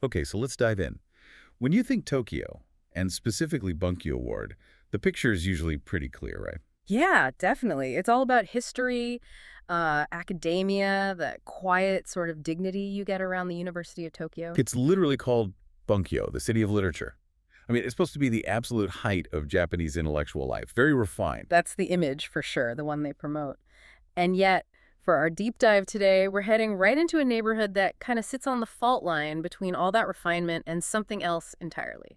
Okay, so let's dive in. When you think Tokyo, and specifically Bunkyo Ward, the picture is usually pretty clear, right? Yeah, definitely. It's all about history, academia, the quiet sort of dignity you get around the University of Tokyo. It's literally called Bunkyo, the city of literature. I mean, it's supposed to be the absolute height of Japanese intellectual life. Very refined. That's the image for sure, the one they promote. And yet, for our deep dive today, we're heading right into a neighborhood that kind of sits on the fault line between all that refinement and something else entirely.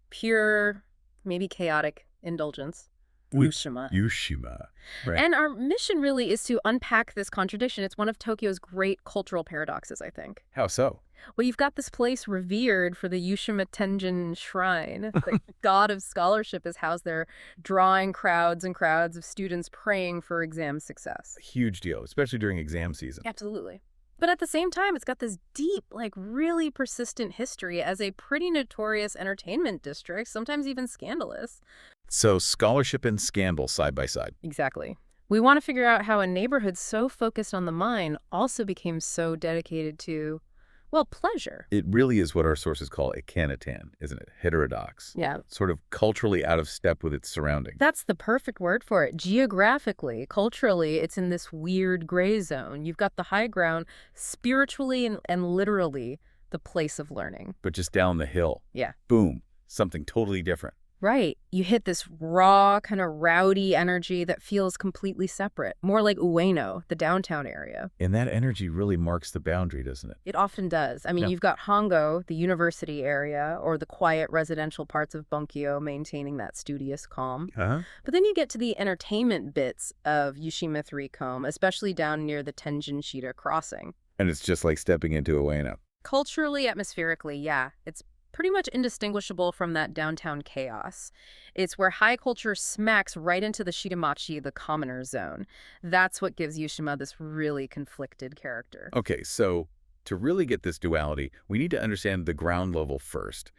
Pure, maybe chaotic indulgence. Yushima. Yushima. Right. And our mission really is to unpack this contradiction. It's one of Tokyo's great cultural paradoxes, I think. How so? Well, you've got this place revered for the Yushima Tenjin Shrine. The god of scholarship is housed there, drawing crowds and crowds of students praying for exam success. Huge deal, especially during exam season. Absolutely. But at the same time, it's got this deep, really persistent history as a pretty notorious entertainment district, sometimes even scandalous. So scholarship and scandal side by side. Exactly. We want to figure out how a neighborhood so focused on the mind also became so dedicated to, well, pleasure. It really is what our sources call a kanatan, isn't it? Heterodox. Yeah. Sort of culturally out of step with its surroundings. That's the perfect word for it. Geographically, culturally, it's in this weird gray zone. You've got the high ground, spiritually and literally the place of learning. But just down the hill. Yeah. Boom. Something totally different. Right. You hit this raw, kind of rowdy energy that feels completely separate. More like Ueno, the downtown area. And that energy really marks the boundary, doesn't it? It often does. I mean, You've got Hongo, the university area, or the quiet residential parts of Bunkyo maintaining that studious calm. But then you get to the entertainment bits of Yushima 3 especially down near the Tenjin-Shida crossing. And it's just like stepping into Ueno. Culturally, atmospherically, yeah. It's pretty much indistinguishable from that downtown chaos. It's where high culture smacks right into the Shidamachi, the commoner zone. That's what gives Yushima this really conflicted character. Okay, so to really get this duality, we need to understand the ground level first.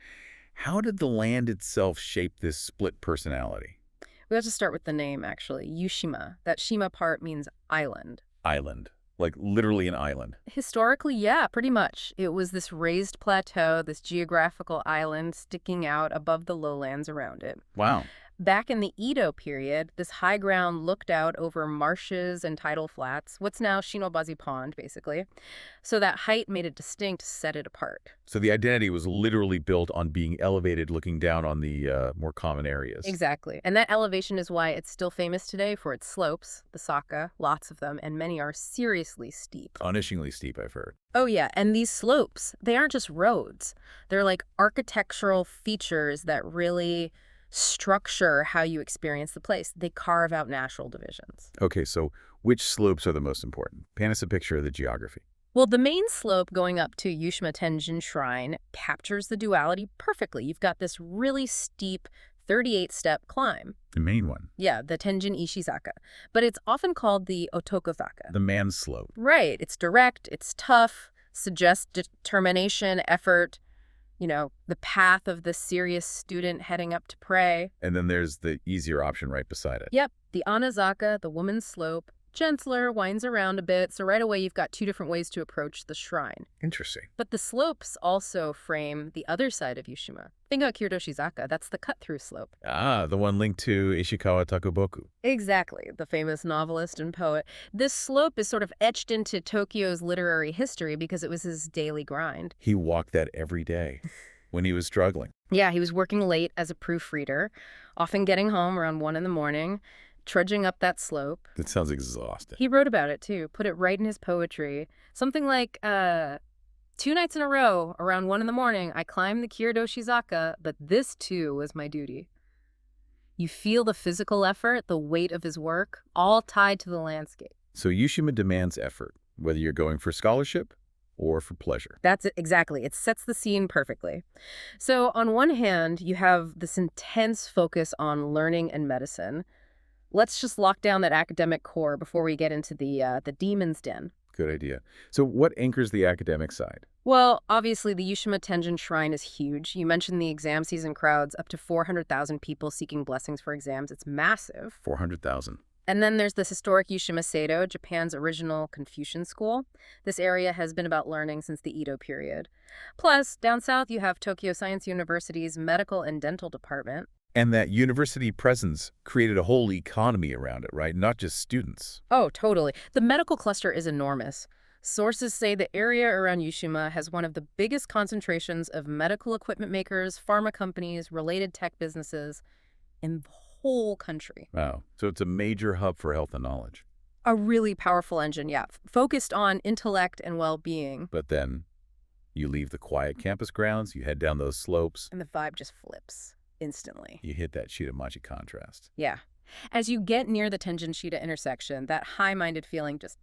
How did the land itself shape this split personality? We have to start with the name, actually. Yushima. That Shima part means island. Island. Like literally an island. Historically, yeah, pretty much. It was this raised plateau, this geographical island sticking out above the lowlands around it. Wow. Back in the Edo period, this high ground looked out over marshes and tidal flats, what's now Shinobazi Pond, basically. So that height made it distinct, set it apart. So the identity was literally built on being elevated, looking down on the more common areas. Exactly. And that elevation is why it's still famous today for its slopes, the Saka, lots of them, and many are seriously steep. Punishingly steep, I've heard. Oh, yeah. And these slopes, they aren't just roads. They're like architectural features that really structure how you experience the place. They carve out natural divisions. Okay, so which slopes are the most important? Paint us a picture of the geography. Well, the main slope going up to Yushima Tenjin Shrine captures the duality perfectly. You've got this really steep 38-step climb. The main one. Yeah, the Tenjin Ishizaka. But it's often called the Otokozaka. The man's slope. Right. It's direct, it's tough, suggests determination, effort, the path of the serious student heading up to pray. And then there's the easier option right beside it. Yep, the Anazaka, the woman's slope, gentler, winds around a bit, so right away you've got two different ways to approach the shrine. Interesting. But the slopes also frame the other side of Yushima. Think about Kiryodoshizaka, that's the cut-through slope. Ah, the one linked to Ishikawa Takuboku. Exactly, the famous novelist and poet. This slope is sort of etched into Tokyo's literary history because it was his daily grind. He walked that every day when he was struggling. Yeah, he was working late as a proofreader, often getting home around 1 a.m, trudging up that slope. That sounds exhausting. He wrote about it, too, put it right in his poetry. Something like, 2 nights in a row, around 1 a.m, I climbed the Kiryodoshizaka, but this, too, was my duty. You feel the physical effort, the weight of his work, all tied to the landscape. So Yushima demands effort, whether you're going for scholarship or for pleasure. That's it, exactly. It sets the scene perfectly. So on one hand, you have this intense focus on learning and medicine. Let's just lock down that academic core before we get into the demon's den. Good idea. So what anchors the academic side? Well, obviously, the Yushima Tenjin Shrine is huge. You mentioned the exam season crowds, up to 400,000 people seeking blessings for exams. It's massive. 400,000. And then there's this historic Yushima, Japan's original Confucian school. This area has been about learning since the Edo period. Plus, down south, you have Tokyo Science University's medical and dental department. And that university presence created a whole economy around it, right? Not just students. Oh, totally. The medical cluster is enormous. Sources say the area around Yushima has one of the biggest concentrations of medical equipment makers, pharma companies, related tech businesses in the whole country. Wow. So it's a major hub for health and knowledge. A really powerful engine, yeah, focused on intellect and well-being. But then you leave the quiet campus grounds, you head down those slopes. And the vibe just flips instantly. You hit that Shitamachi contrast. Yeah. As you get near the Tenjin-Shita intersection, that high-minded feeling just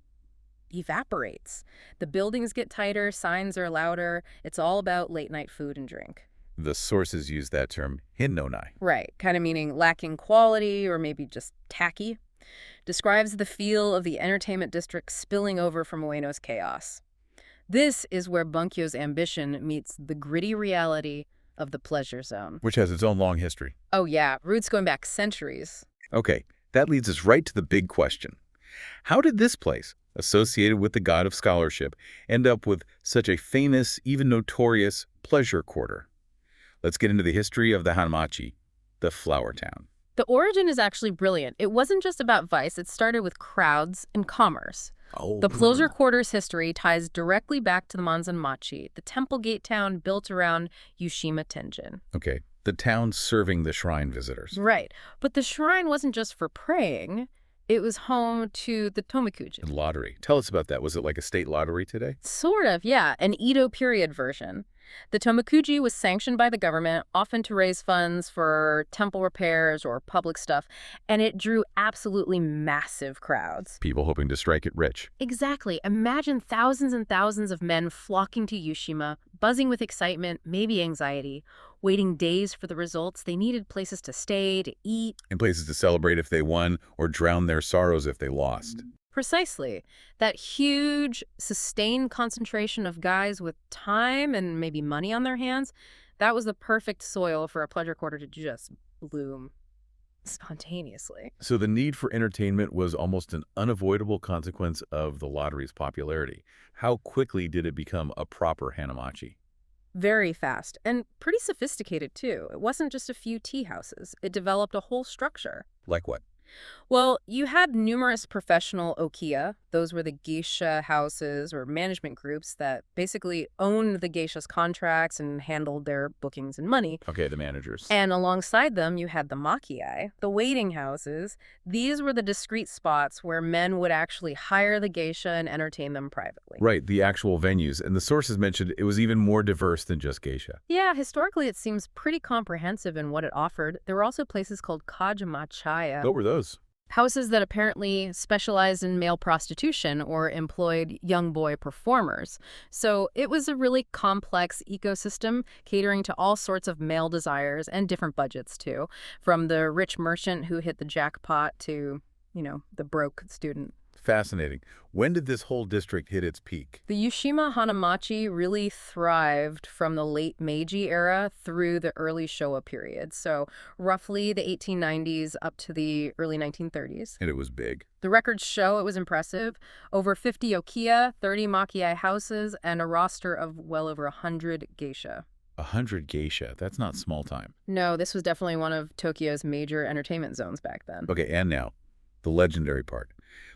evaporates. The buildings get tighter, signs are louder. It's all about late-night food and drink. The sources use that term, hinnonai. Right, kind of meaning lacking quality or maybe just tacky. Describes the feel of the entertainment district spilling over from Ueno's chaos. This is where Bunkyo's ambition meets the gritty reality of the pleasure zone. Which has its own long history. Oh yeah, roots going back centuries. Okay, that leads us right to the big question. How did this place, associated with the god of scholarship, end up with such a famous, even notorious, pleasure quarter? Let's get into the history of the Hanamachi, the flower town. The origin is actually brilliant. It wasn't just about vice. It started with crowds and commerce. Oh. The pleasure quarter's history ties directly back to the Manzanmachi, the temple gate town built around Yushima Tenjin. Okay, the town serving the shrine visitors. Right. But the shrine wasn't just for praying. It was home to the Tomikuji. Lottery. Tell us about that. Was it like a state lottery today? Sort of, yeah. An Edo period version. The Tomikuji was sanctioned by the government, often to raise funds for temple repairs or public stuff, and it drew absolutely massive crowds. People hoping to strike it rich. Exactly. Imagine thousands and thousands of men flocking to Yushima, buzzing with excitement, maybe anxiety, waiting days for the results. They needed places to stay, to eat. And places to celebrate if they won or drown their sorrows if they lost. Precisely. That huge, sustained concentration of guys with time and maybe money on their hands, that was the perfect soil for a pleasure quarter to just bloom spontaneously. So the need for entertainment was almost an unavoidable consequence of the lottery's popularity. How quickly did it become a proper Hanamachi? Very fast, and pretty sophisticated, too. It wasn't just a few tea houses. It developed a whole structure. Like what? Well, you had numerous professional okiya. Those were the geisha houses or management groups that basically owned the geisha's contracts and handled their bookings and money. Okay, the managers. And alongside them, you had the makiai, the waiting houses. These were the discreet spots where men would actually hire the geisha and entertain them privately. Right, the actual venues. And the sources mentioned it was even more diverse than just geisha. Yeah, historically it seems pretty comprehensive in what it offered. There were also places called kajamachaya. What were those? Houses that apparently specialized in male prostitution or employed young boy performers. So it was a really complex ecosystem catering to all sorts of male desires and different budgets too, from the rich merchant who hit the jackpot to, the broke student. Fascinating. When did this whole district hit its peak? The Yushima Hanamachi really thrived from the late Meiji era through the early Showa period, so roughly the 1890s up to the early 1930s. And it was big. The records show it was impressive. Over 50 okiya, 30 makiai houses, and a roster of well over 100 geisha. 100 geisha. That's not small time. No, this was definitely one of Tokyo's major entertainment zones back then. Okay, and now, the legendary part.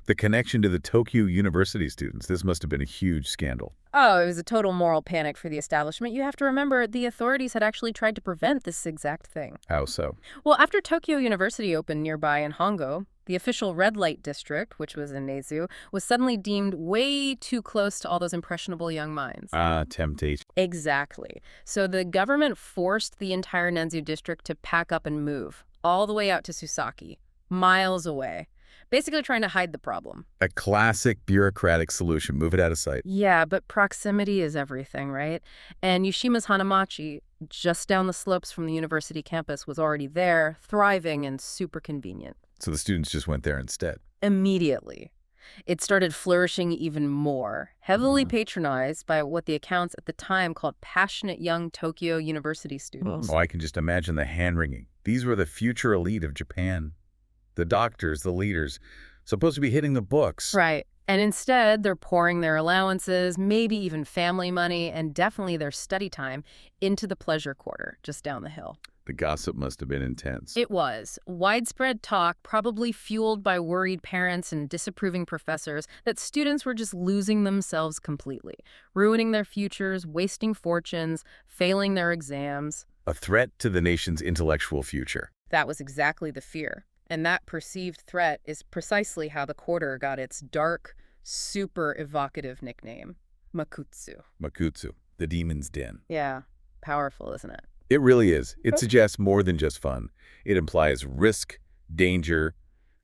The connection to the Tokyo University students. This must have been a huge scandal. Oh, it was a total moral panic for the establishment. You have to remember, the authorities had actually tried to prevent this exact thing. How so? Well, after Tokyo University opened nearby in Hongo, the official red light district, which was in Nezu, was suddenly deemed way too close to all those impressionable young minds. Temptation. Exactly. So the government forced the entire Nenzu district to pack up and move, all the way out to Susaki, miles away. Basically trying to hide the problem. A classic bureaucratic solution. Move it out of sight. Yeah, but proximity is everything, right? And Yushima's Hanamachi, just down the slopes from the university campus, was already there, thriving and super convenient. So the students just went there instead. Immediately. It started flourishing even more, heavily patronized by what the accounts at the time called passionate young Tokyo University students. Oh, I can just imagine the hand-wringing. These were the future elite of Japan. The doctors, the leaders, supposed to be hitting the books. Right. And instead, they're pouring their allowances, maybe even family money, and definitely their study time into the pleasure quarter just down the hill. The gossip must have been intense. It was. Widespread talk, probably fueled by worried parents and disapproving professors, that students were just losing themselves completely, ruining their futures, wasting fortunes, failing their exams. A threat to the nation's intellectual future. That was exactly the fear. And that perceived threat is precisely how the quarter got its dark, super evocative nickname, Makutsu. Makutsu, the demon's den. Yeah, powerful, isn't it? It really is. It suggests more than just fun. It implies risk, danger,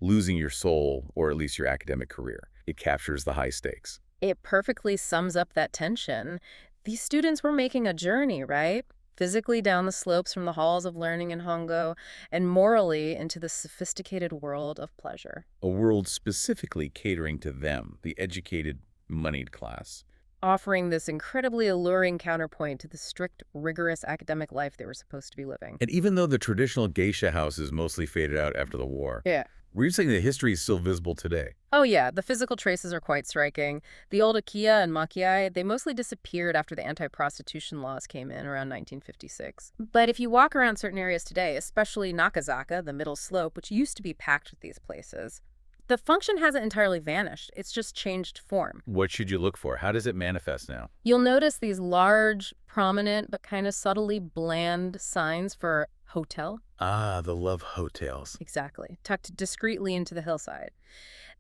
losing your soul, or at least your academic career. It captures the high stakes. It perfectly sums up that tension. These students were making a journey, right? Physically down the slopes from the halls of learning in Hongo, and morally into the sophisticated world of pleasure. A world specifically catering to them, the educated, moneyed class. Offering this incredibly alluring counterpoint to the strict, rigorous academic life they were supposed to be living. And even though the traditional geisha houses mostly faded out after the war, Yeah. we're saying the history is still visible today. Oh yeah, the physical traces are quite striking. The old Akiya and Makiai, they mostly disappeared after the anti-prostitution laws came in around 1956. But if you walk around certain areas today, especially Nakazaka, the middle slope, which used to be packed with these places, the function hasn't entirely vanished. It's just changed form. What should you look for? How does it manifest now? You'll notice these large, prominent, but kind of subtly bland signs for hotel. Ah, the love hotels. Exactly, tucked discreetly into the hillside.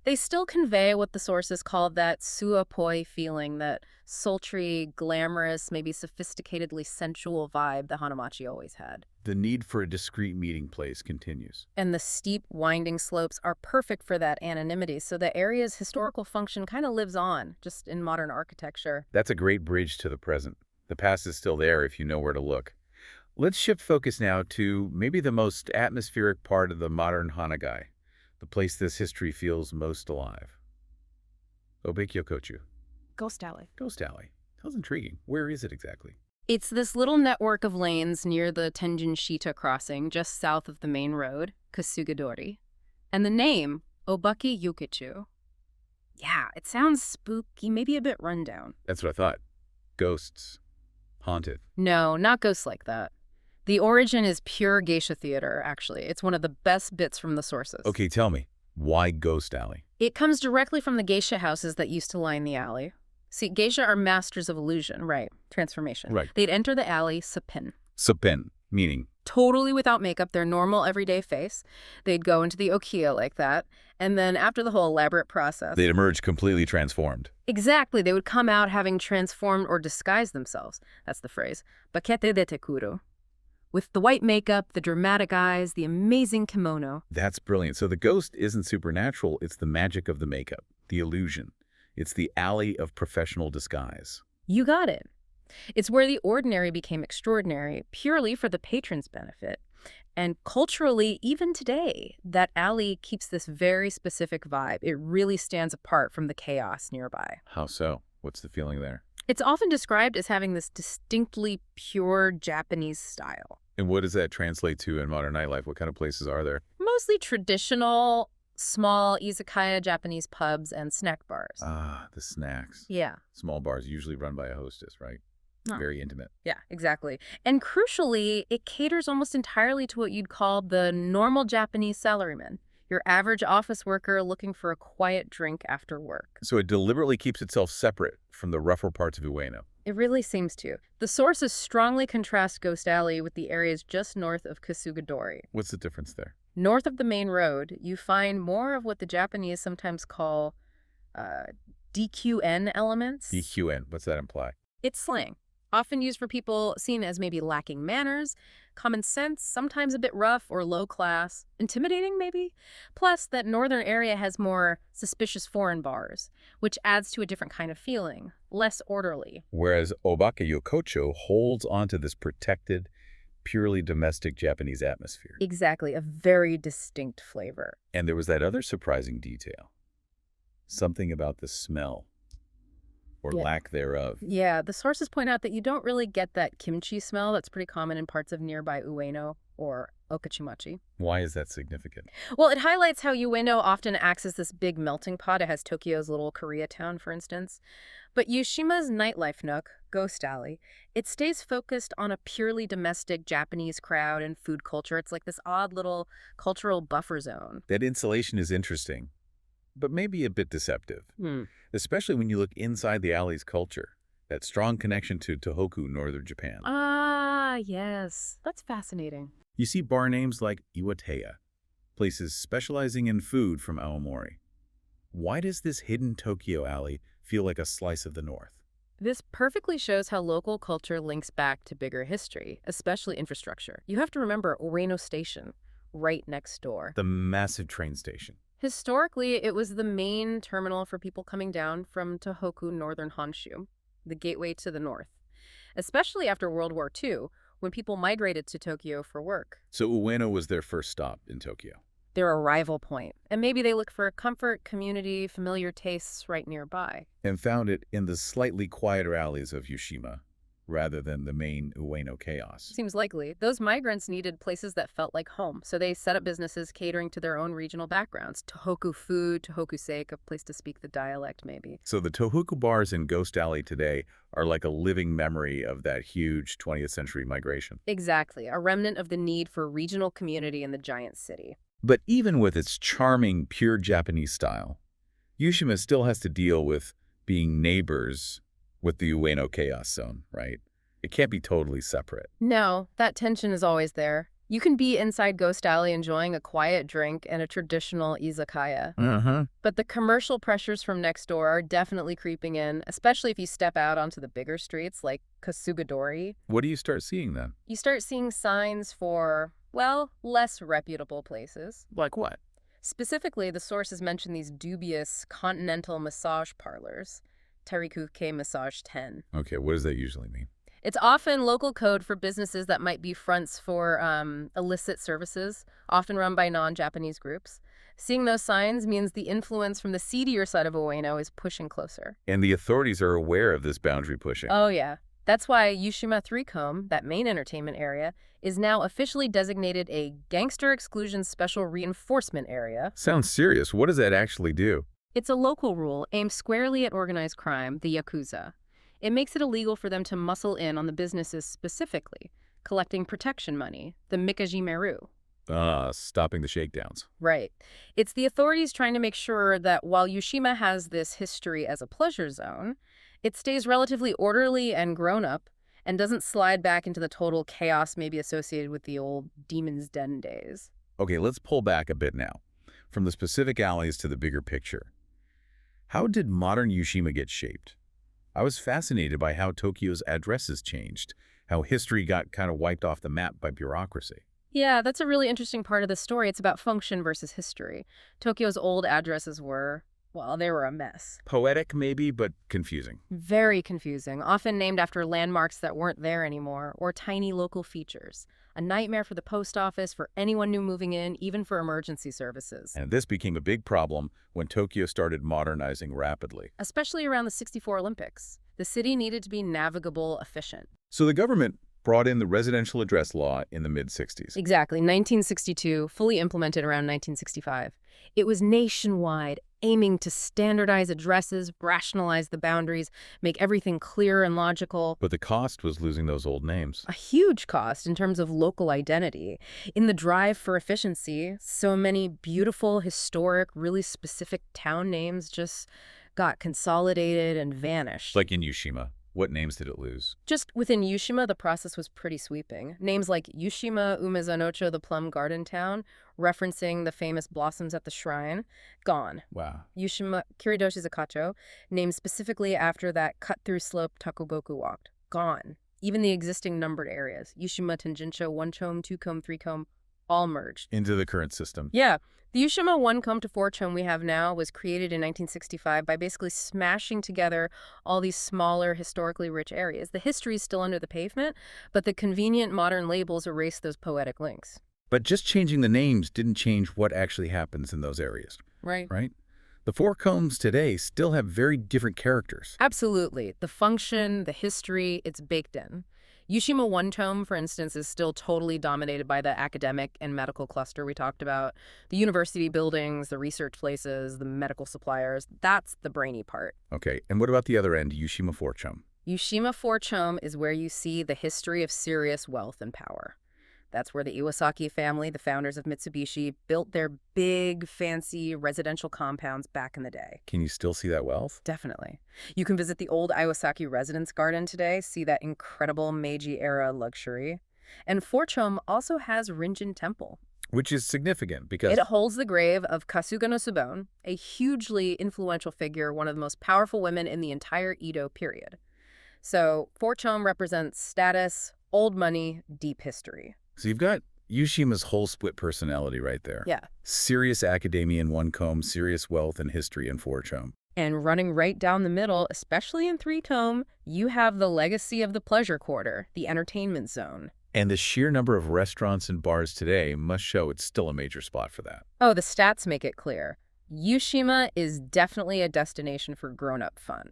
They still convey what the sources call that suapoi feeling, that sultry, glamorous, maybe sophisticatedly sensual vibe that Hanamachi always had. The need for a discreet meeting place continues. And the steep, winding slopes are perfect for that anonymity, so the area's historical function kind of lives on, just in modern architecture. That's a great bridge to the present. The past is still there if you know where to look. Let's shift focus now to maybe the most atmospheric part of the modern Hanagai, the place this history feels most alive. Obekyokochu. Ghost Alley. Ghost Alley. Sounds intriguing. Where is it exactly? It's this little network of lanes near the Tenjin-Shita crossing, just south of the main road, Kasugadori. And the name, Obaki Yukichu. Yeah, it sounds spooky, maybe a bit rundown. That's what I thought. Ghosts. Haunted. No, not ghosts like that. The origin is pure geisha theater, actually. It's one of the best bits from the sources. Okay, tell me. Why Ghost Alley? It comes directly from the geisha houses that used to line the alley. See, geisha are masters of illusion, right? Transformation. Right. They'd enter the alley sapen. Sapen, meaning? Totally without makeup, their normal everyday face. They'd go into the okiya like that, and then after the whole elaborate process... They'd emerge completely transformed. Exactly. They would come out having transformed or disguised themselves. That's the phrase. Bakete de tekuru. With the white makeup, the dramatic eyes, the amazing kimono. That's brilliant. So the ghost isn't supernatural. It's the magic of the makeup, the illusion. It's the alley of professional disguise. You got it. It's where the ordinary became extraordinary, purely for the patron's benefit. And culturally, even today, that alley keeps this very specific vibe. It really stands apart from the chaos nearby. How so? What's the feeling there? It's often described as having this distinctly pure Japanese style. And what does that translate to in modern nightlife? What kind of places are there? Mostly traditional, small izakaya Japanese pubs and snack bars. Ah, the snacks. Yeah. Small bars usually run by a hostess, right? Oh. Very intimate. Yeah, exactly. And crucially, it caters almost entirely to what you'd call the normal Japanese salaryman. Your average office worker looking for a quiet drink after work. So it deliberately keeps itself separate from the rougher parts of Ueno. It really seems to. The sources strongly contrast Ghost Alley with the areas just north of Kasugadori. What's the difference there? North of the main road, you find more of what the Japanese sometimes call DQN elements. DQN, what's that imply? It's slang, often used for people seen as maybe lacking manners, common sense, sometimes a bit rough or low class, intimidating maybe. Plus, that northern area has more suspicious foreign bars, which adds to a different kind of feeling, less orderly. Whereas Obake Yokocho holds onto this protected, purely domestic Japanese atmosphere. Exactly, a very distinct flavor. And there was that other surprising detail. Something about the smell. Or lack thereof. Yeah, the sources point out that you don't really get that kimchi smell that's pretty common in parts of nearby Ueno or okachimachi. Why is that significant? Well, it highlights how Ueno often acts as this big melting pot. It has Tokyo's little Koreatown, for instance. But Yushima's nightlife nook, Ghost Alley, it stays focused on a purely domestic Japanese crowd and food culture. It's like this odd little cultural buffer zone. That insulation is interesting, but maybe a bit deceptive, especially when you look inside the alley's culture. That strong connection to Tohoku, northern Japan. Ah, yes. That's fascinating. You see bar names like Iwateya, places specializing in food from Aomori. Why does this hidden Tokyo alley feel like a slice of the north? This perfectly shows how local culture links back to bigger history, especially infrastructure. You have to remember Ueno Station, right next door. The massive train station. Historically, it was the main terminal for people coming down from Tohoku, northern Honshu, the gateway to the north, especially after World War II, when people migrated to Tokyo for work. So Ueno was their first stop in Tokyo. Their arrival point. And maybe they look for comfort, community, familiar tastes right nearby. And found it in the slightly quieter alleys of Yushima, rather than the main Ueno chaos. Seems likely. Those migrants needed places that felt like home, so they set up businesses catering to their own regional backgrounds. Tohoku food, Tohoku sake, a place to speak the dialect maybe. So the Tohoku bars in Ghost Alley today are like a living memory of that huge 20th century migration. Exactly, a remnant of the need for regional community in the giant city. But even with its charming, pure Japanese style, Yushima still has to deal with being neighbors with the Ueno chaos zone, right? It can't be totally separate. No, that tension is always there. You can be inside Ghost Alley enjoying a quiet drink and a traditional izakaya. But the commercial pressures from next door are definitely creeping in, especially if you step out onto the bigger streets like Kasugadori. What do you start seeing then? You start seeing signs for, well, less reputable places. Like what? Specifically, the sources mention these dubious continental massage parlors. Terikuke Massage 10. Okay, what does that usually mean? It's often local code for businesses that might be fronts for illicit services, often run by non-Japanese groups. Seeing those signs means the influence from the seedier side of Ueno is pushing closer. And the authorities are aware of this boundary pushing. Oh, yeah. That's why Yushima 3-Come, that main entertainment area, is now officially designated a Gangster Exclusion Special Reinforcement Area. Sounds serious. What does that actually do? It's a local rule aimed squarely at organized crime, the Yakuza. It makes it illegal for them to muscle in on the businesses specifically, collecting protection money, the mikaji meru. Stopping the shakedowns. Right. It's the authorities trying to make sure that while Yushima has this history as a pleasure zone, it stays relatively orderly and grown-up and doesn't slide back into the total chaos maybe associated with the old Demon's Den days. Okay, let's pull back a bit now, from the specific alleys to the bigger picture. How did modern Yushima get shaped? I was fascinated by how Tokyo's addresses changed, how history got kind of wiped off the map by bureaucracy. Yeah, that's a really interesting part of the story. It's about function versus history. Tokyo's old addresses were, well, they were a mess. Poetic maybe, but confusing. Very confusing, often named after landmarks that weren't there anymore, or tiny local features. A nightmare for the post office, for anyone new moving in, even for emergency services. And this became a big problem when Tokyo started modernizing rapidly. Especially around the '64 Olympics. The city needed to be navigable, efficient. So the government brought in the residential address law in the mid-60s. Exactly, 1962, fully implemented around 1965. It was nationwide, aiming to standardize addresses, rationalize the boundaries, make everything clear and logical. But the cost was losing those old names. A huge cost in terms of local identity. In the drive for efficiency, so many beautiful, historic, really specific town names just got consolidated and vanished. Like in Yushima. What names did it lose? Just within Yushima, the process was pretty sweeping. Names like Yushima Umezanocho, the plum garden town, referencing the famous blossoms at the shrine, gone. Wow. Yushima Kiridoshi Zakacho, named specifically after that cut-through slope Takoboku walked, gone. Even the existing numbered areas, Yushima Tenjinsho, 1-chome, 2-chome, 3-chome, all merged. Into the current system. Yeah. The Yushima 1-chome to 4-chome we have now was created in 1965 by basically smashing together all these smaller, historically rich areas. The history is still under the pavement, but the convenient modern labels erase those poetic links. But just changing the names didn't change what actually happens in those areas. Right. The four combs today still have very different characters. Absolutely. The function, the history, it's baked in. Yushima One Tome, for instance, is still totally dominated by the academic and medical cluster we talked about. The university buildings, the research places, the medical suppliers, that's the brainy part. Okay, and what about the other end, Yushima 4-chome? Yushima 4-chome is where you see the history of serious wealth and power. That's where the Iwasaki family, the founders of Mitsubishi, built their big, fancy residential compounds back in the day. Can you still see that wealth? Definitely. You can visit the old Iwasaki residence garden today, see that incredible Meiji-era luxury. And 4-chome also has Rinjin Temple. Which is significant because... It holds the grave of Kasuga no Subone, a hugely influential figure, one of the most powerful women in the entire Edo period. So 4-chome represents status, old money, deep history. So you've got Yushima's whole split personality right there. Yeah. Serious academia in 1-chome, serious wealth and history in 4-chome. And running right down the middle, especially in 3-chome, you have the legacy of the pleasure quarter, the entertainment zone. And the sheer number of restaurants and bars today must show it's still a major spot for that. Oh, the stats make it clear. Yushima is definitely a destination for grown-up fun.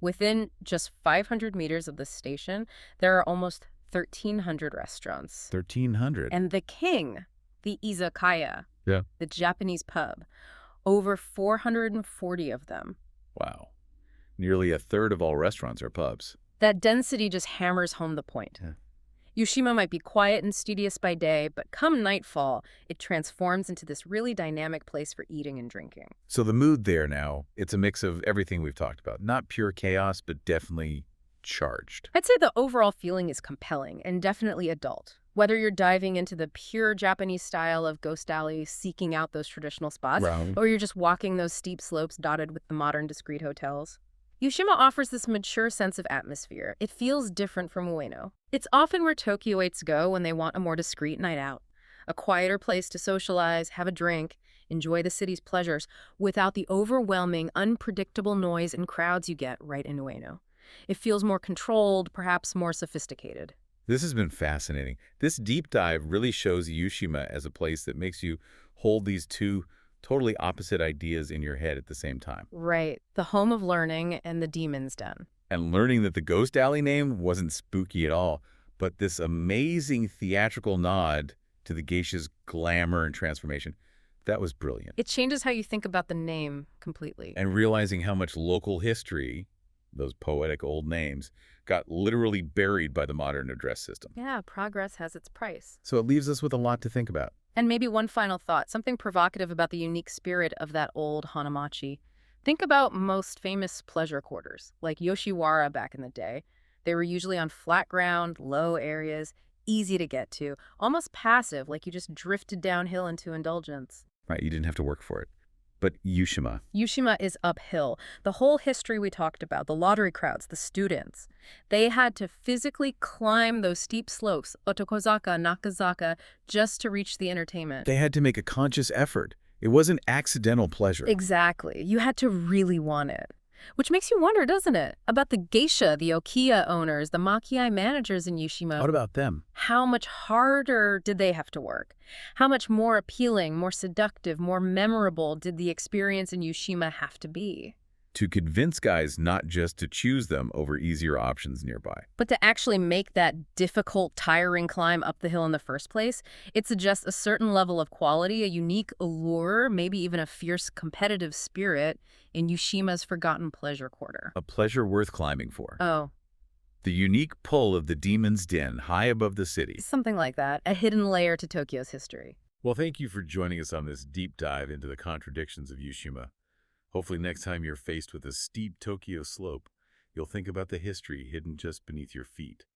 Within just 500 meters of the station, there are almost 1,300 restaurants. 1,300? And the king, the izakaya, yeah, the Japanese pub, over 440 of them. Wow. Nearly a third of all restaurants are pubs. That density just hammers home the point. Yeah. Yushima might be quiet and studious by day, but come nightfall, it transforms into this really dynamic place for eating and drinking. So the mood there now, it's a mix of everything we've talked about. Not pure chaos, but definitely charged. I'd say the overall feeling is compelling and definitely adult. Whether you're diving into the pure Japanese style of Ghost Alley, seeking out those traditional spots, or you're just walking those steep slopes dotted with the modern discreet hotels. Yushima offers this mature sense of atmosphere. It feels different from Ueno. It's often where Tokyoites go when they want a more discreet night out. A quieter place to socialize, have a drink, enjoy the city's pleasures, without the overwhelming, unpredictable noise and crowds you get right in Ueno. It feels more controlled, perhaps more sophisticated. This has been fascinating. This deep dive really shows Yushima as a place that makes you hold these two totally opposite ideas in your head at the same time. Right. The home of learning and the demon's den. And learning that the Ghost Alley name wasn't spooky at all, but this amazing theatrical nod to the geisha's glamour and transformation. That was brilliant. It changes how you think about the name completely. And realizing how much local history, those poetic old names, got literally buried by the modern address system. Yeah, progress has its price. So it leaves us with a lot to think about. And maybe one final thought, something provocative about the unique spirit of that old Hanamachi. Think about most famous pleasure quarters, like Yoshiwara back in the day. They were usually on flat ground, low areas, easy to get to, almost passive, like you just drifted downhill into indulgence. Right, you didn't have to work for it. But Yushima. Yushima is uphill. The whole history we talked about, the lottery crowds, the students, they had to physically climb those steep slopes, Otokozaka, Nakazaka, just to reach the entertainment. They had to make a conscious effort. It wasn't accidental pleasure. Exactly. You had to really want it. Which makes you wonder, doesn't it? About the geisha, the okiya owners, the makiai managers in Yushima. What about them? How much harder did they have to work? How much more appealing, more seductive, more memorable did the experience in Yushima have to be? To convince guys not just to choose them over easier options nearby, but to actually make that difficult, tiring climb up the hill in the first place. It suggests a certain level of quality, a unique allure, maybe even a fierce competitive spirit in Yushima's forgotten pleasure quarter. A pleasure worth climbing for. Oh. The unique pull of the demon's den high above the city. Something like that, a hidden layer to Tokyo's history. Well, thank you for joining us on this deep dive into the contradictions of Yushima. Hopefully next time you're faced with a steep Tokyo slope, you'll think about the history hidden just beneath your feet.